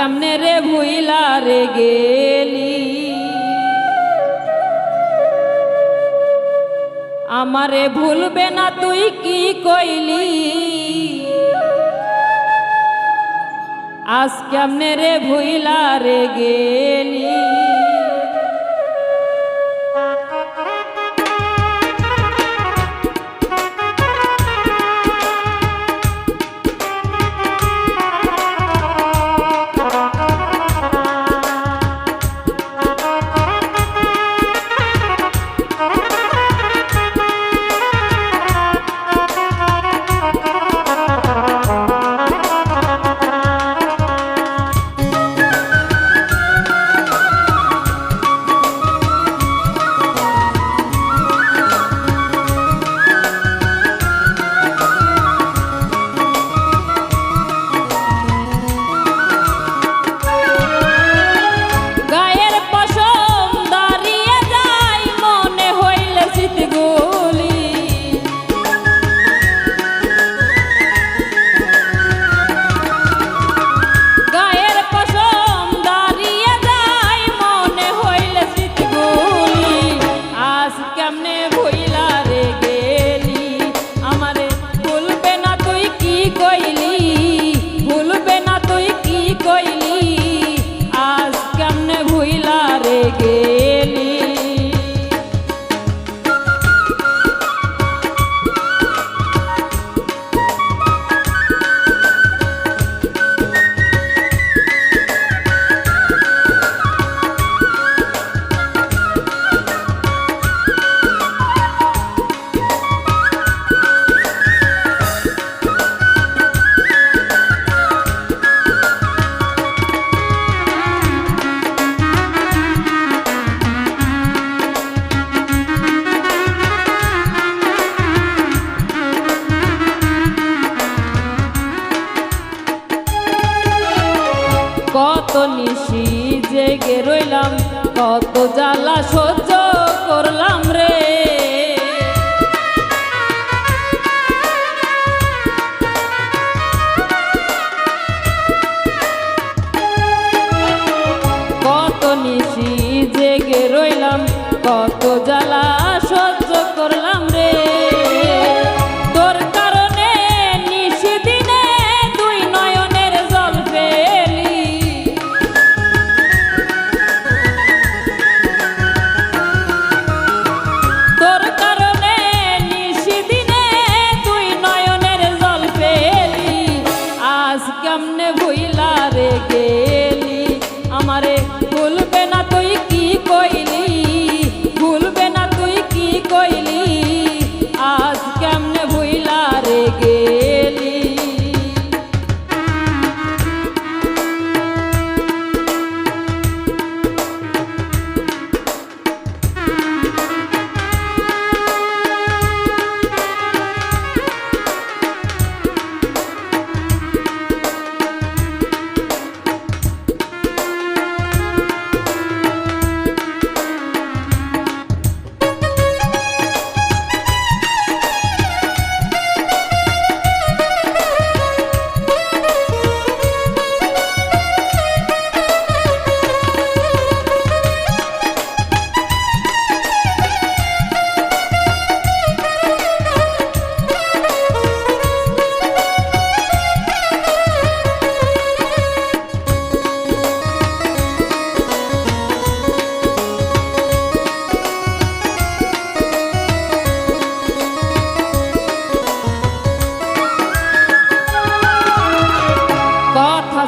কেমনে রে ভুইলা রে গেলি আমারে ভুলবে না তুই কি কইলি আজ কেমনে রে ভুইলা রে গেলি কত নিশি জেগে রইলাম কত জ্বালা সহ্য করলাম রে কত নিশি জেগে রইলাম কত জ্বালা সহ্য করলাম রে তোর কারণে নিশি দিনে দুই নয়নের জল ফেলি তোর কারণে নিশি দিনে দুই নয়নের জল ফেলি আজ কেমনে ভুইলা রে গেলি আমারে ভুলবে না তুই কি কইলি ভুলবে না তুই কি কইলি আজ কেমনে ভুইলা রে গেলি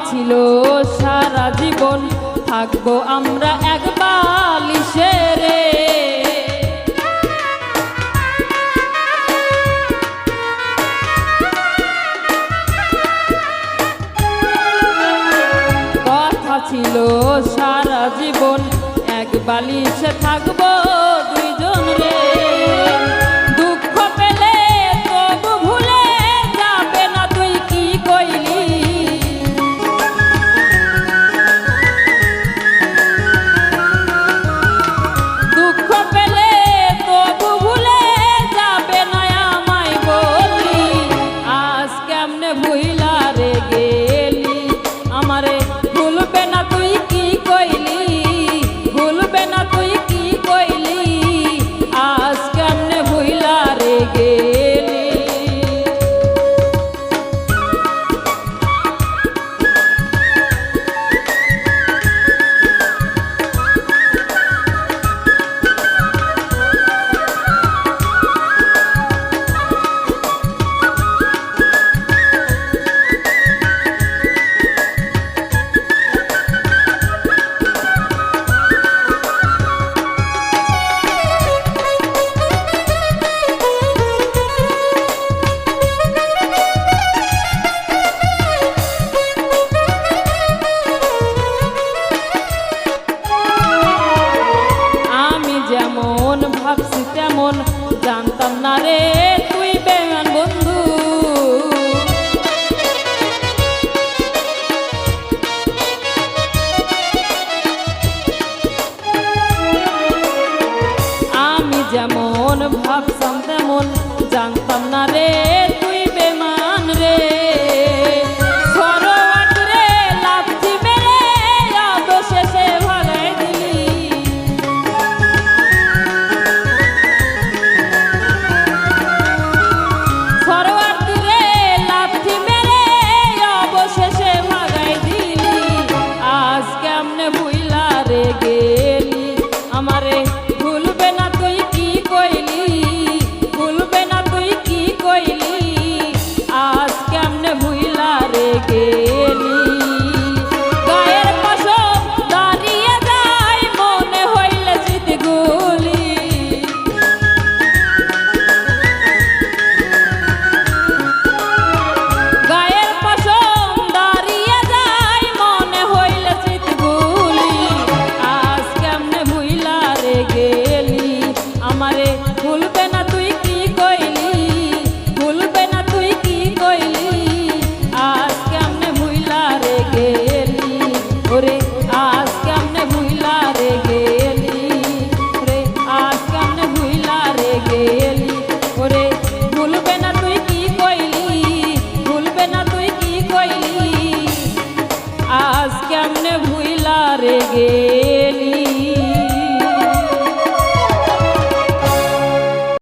ছিল সারা জীবন থাকবো আমরা এক বালিশে রে কথা ছিল সারা জীবন এক বালিশে থাকবো দুইজন রে দুঃখ পেলে তবু ভুলে যাবে না তুই কি কইলি ভুইলা রে গেলি আমারে ভুল যেমন ভাবতাম তেমন জানতাম না রে তুই বেমান রে সরোয়াট রে লাথি মেরে অবশেষে ভাগাই দিলি সরোয়াট রে লাথি মেরে অবশেষে ভাগাই দিলি আজ কেমনে ভুইলা রে গে